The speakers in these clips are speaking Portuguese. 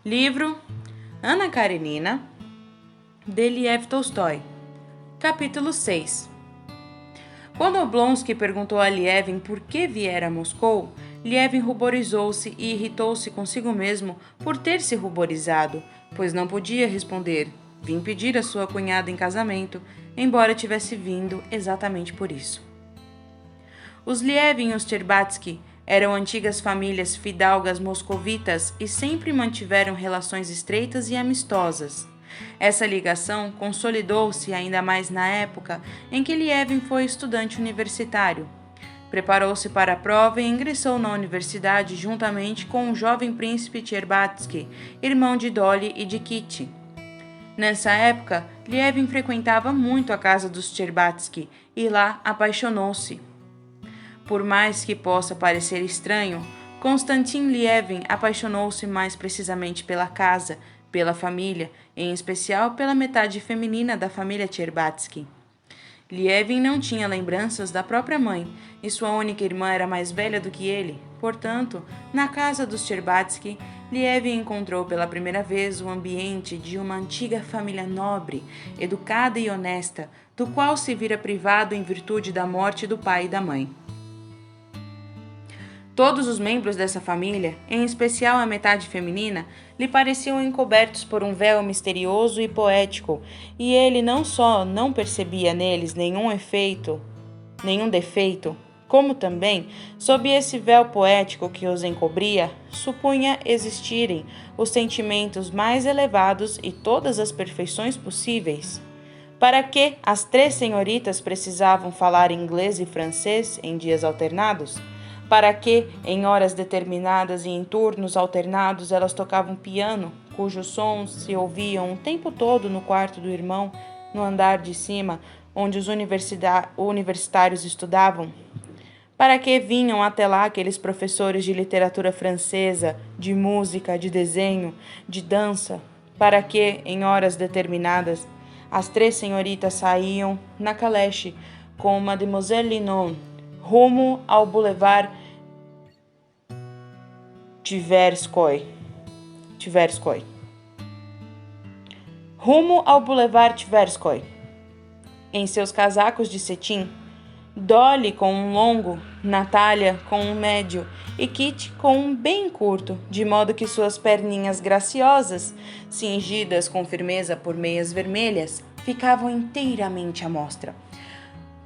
Livro Anna Karenina, de Lev Tolstói. Capítulo 6. Quando Oblonsky perguntou a Lievin por que viera a Moscou, Lievin ruborizou-se e irritou-se consigo mesmo por ter se ruborizado, pois não podia responder. Vim pedir a sua cunhada em casamento, embora tivesse vindo exatamente por isso. Os Lievin e os Tcherbatsky eram antigas famílias fidalgas moscovitas e sempre mantiveram relações estreitas e amistosas. Essa ligação consolidou-se ainda mais na época em que Lievin foi estudante universitário. Preparou-se para a prova e ingressou na universidade juntamente com o jovem príncipe Tcherbatsky, irmão de Dolly e de Kitty. Nessa época, Lievin frequentava muito a casa dos Tcherbatsky e lá apaixonou-se. Por mais que possa parecer estranho, Konstantin Lievin apaixonou-se mais precisamente pela casa, pela família, em especial pela metade feminina da família Tcherbatsky. Lievin não tinha lembranças da própria mãe, e sua única irmã era mais velha do que ele. Portanto, na casa dos Tcherbatsky, Lievin encontrou pela primeira vez o ambiente de uma antiga família nobre, educada e honesta, do qual se vira privado em virtude da morte do pai e da mãe. Todos os membros dessa família, em especial a metade feminina, lhe pareciam encobertos por um véu misterioso e poético, e ele não só não percebia neles nenhum defeito, como também, sob esse véu poético que os encobria, supunha existirem os sentimentos mais elevados e todas as perfeições possíveis. Para que as três senhoritas precisavam falar inglês e francês em dias alternados? Para que, em horas determinadas e em turnos alternados, elas tocavam piano, cujos sons se ouviam o tempo todo no quarto do irmão, no andar de cima, onde os universitários estudavam? Para que vinham até lá aqueles professores de literatura francesa, de música, de desenho, de dança? Para que, em horas determinadas, as três senhoritas saíam na caleche com Mademoiselle Linon, rumo ao Boulevard Tverskoy. Rumo ao Boulevard Tverskoy. Em seus casacos de cetim, Dolly com um longo, Natália com um médio e Kitty com um bem curto, de modo que suas perninhas graciosas, cingidas com firmeza por meias vermelhas, ficavam inteiramente à mostra.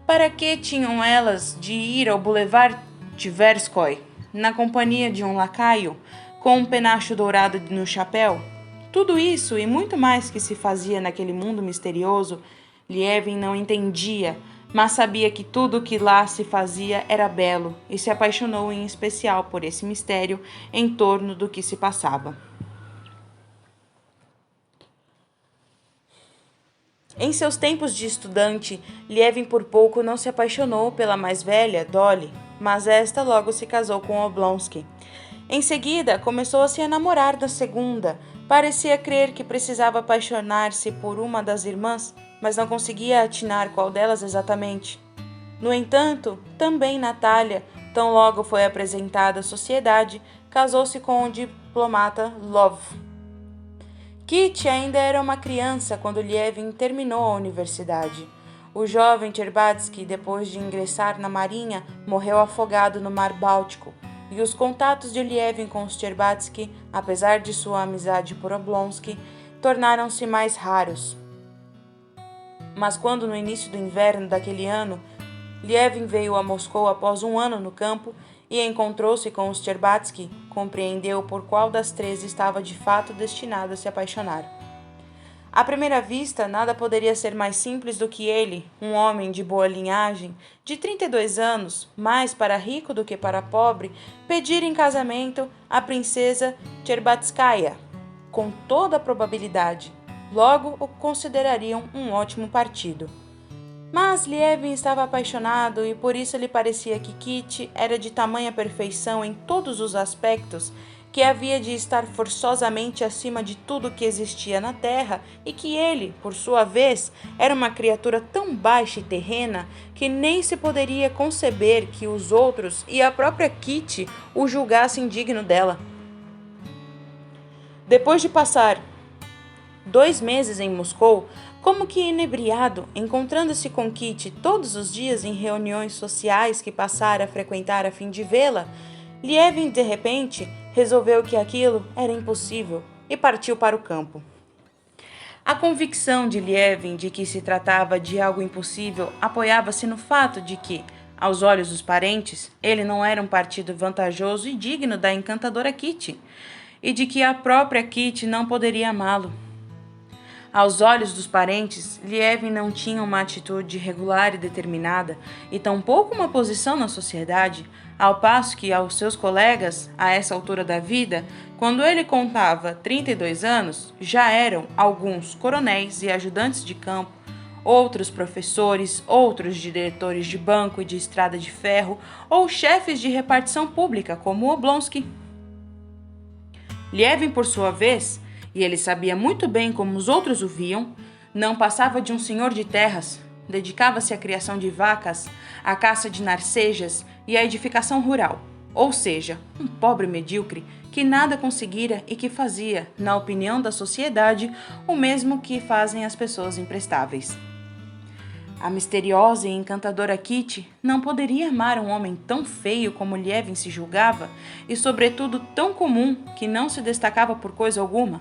Para que tinham elas de ir ao Boulevard Tverskoy, na companhia de um lacaio, com um penacho dourado no chapéu? Tudo isso e muito mais que se fazia naquele mundo misterioso, Lievin não entendia, mas sabia que tudo o que lá se fazia era belo e se apaixonou em especial por esse mistério em torno do que se passava. Em seus tempos de estudante, Lievin por pouco não se apaixonou pela mais velha, Dolly, mas esta logo se casou com Oblonsky. Em seguida, começou a se enamorar da segunda. Parecia crer que precisava apaixonar-se por uma das irmãs, mas não conseguia atinar qual delas exatamente. No entanto, também Natália, tão logo foi apresentada à sociedade, casou-se com o diplomata Lvov. Kitty ainda era uma criança quando Lievin terminou a universidade. O jovem Tcherbatsky, depois de ingressar na marinha, morreu afogado no Mar Báltico, e os contatos de Lievin com os Tcherbatsky, apesar de sua amizade por Oblonsky, tornaram-se mais raros. Mas quando, no início do inverno daquele ano, Lievin veio a Moscou após um ano no campo e encontrou-se com os Tcherbatsky, compreendeu por qual das três estava de fato destinado a se apaixonar. À primeira vista, nada poderia ser mais simples do que ele, um homem de boa linhagem, de 32 anos, mais para rico do que para pobre, pedir em casamento a princesa Tcherbatskaya. Com toda a probabilidade, logo o considerariam um ótimo partido. Mas Lievin estava apaixonado e por isso lhe parecia que Kitty era de tamanha perfeição em todos os aspectos que havia de estar forçosamente acima de tudo que existia na terra e que ele, por sua vez, era uma criatura tão baixa e terrena que nem se poderia conceber que os outros e a própria Kitty o julgassem digno dela. Depois de passar 2 meses em Moscou, como que inebriado, encontrando-se com Kitty todos os dias em reuniões sociais que passara a frequentar a fim de vê-la, Lievin, de repente, resolveu que aquilo era impossível e partiu para o campo. A convicção de Lievin de que se tratava de algo impossível apoiava-se no fato de que, aos olhos dos parentes, ele não era um partido vantajoso e digno da encantadora Kitty, e de que a própria Kitty não poderia amá-lo. Aos olhos dos parentes, Lievin não tinha uma atitude regular e determinada, e tampouco uma posição na sociedade, ao passo que aos seus colegas, a essa altura da vida, quando ele contava 32 anos, já eram alguns coronéis e ajudantes de campo, outros professores, outros diretores de banco e de estrada de ferro, ou chefes de repartição pública, como Oblonsky. Lievin, por sua vez, e ele sabia muito bem como os outros o viam, não passava de um senhor de terras, dedicava-se à criação de vacas, à caça de narcejas e à edificação rural, ou seja, um pobre medíocre que nada conseguira e que fazia, na opinião da sociedade, o mesmo que fazem as pessoas imprestáveis. A misteriosa e encantadora Kitty não poderia amar um homem tão feio como Lievin se julgava e, sobretudo, tão comum que não se destacava por coisa alguma.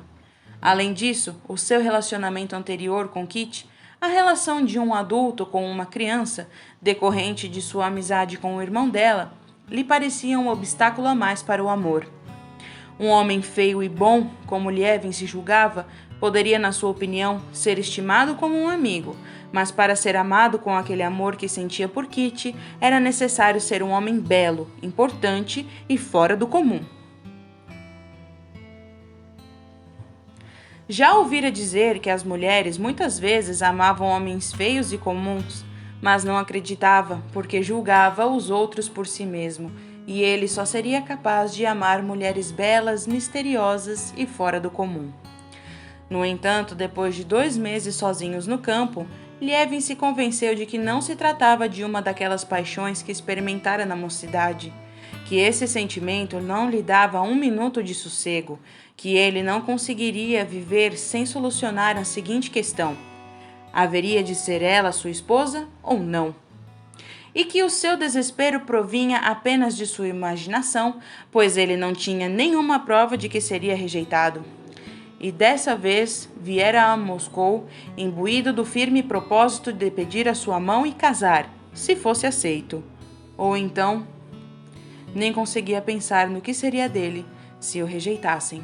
Além disso, o seu relacionamento anterior com Kitty, a relação de um adulto com uma criança, decorrente de sua amizade com o irmão dela, lhe parecia um obstáculo a mais para o amor. Um homem feio e bom, como Lievin se julgava, poderia, na sua opinião, ser estimado como um amigo, mas para ser amado com aquele amor que sentia por Kitty, era necessário ser um homem belo, importante e fora do comum. Já ouvira dizer que as mulheres muitas vezes amavam homens feios e comuns, mas não acreditava porque julgava os outros por si mesmo, e ele só seria capaz de amar mulheres belas, misteriosas e fora do comum. No entanto, depois de 2 meses sozinhos no campo, Lievin se convenceu de que não se tratava de uma daquelas paixões que experimentara na mocidade, que esse sentimento não lhe dava 1 minuto de sossego, que ele não conseguiria viver sem solucionar a seguinte questão: haveria de ser ela sua esposa ou não? E que o seu desespero provinha apenas de sua imaginação, pois ele não tinha nenhuma prova de que seria rejeitado. E dessa vez viera a Moscou, imbuído do firme propósito de pedir a sua mão e casar, se fosse aceito. Ou então, nem conseguia pensar no que seria dele se o rejeitassem.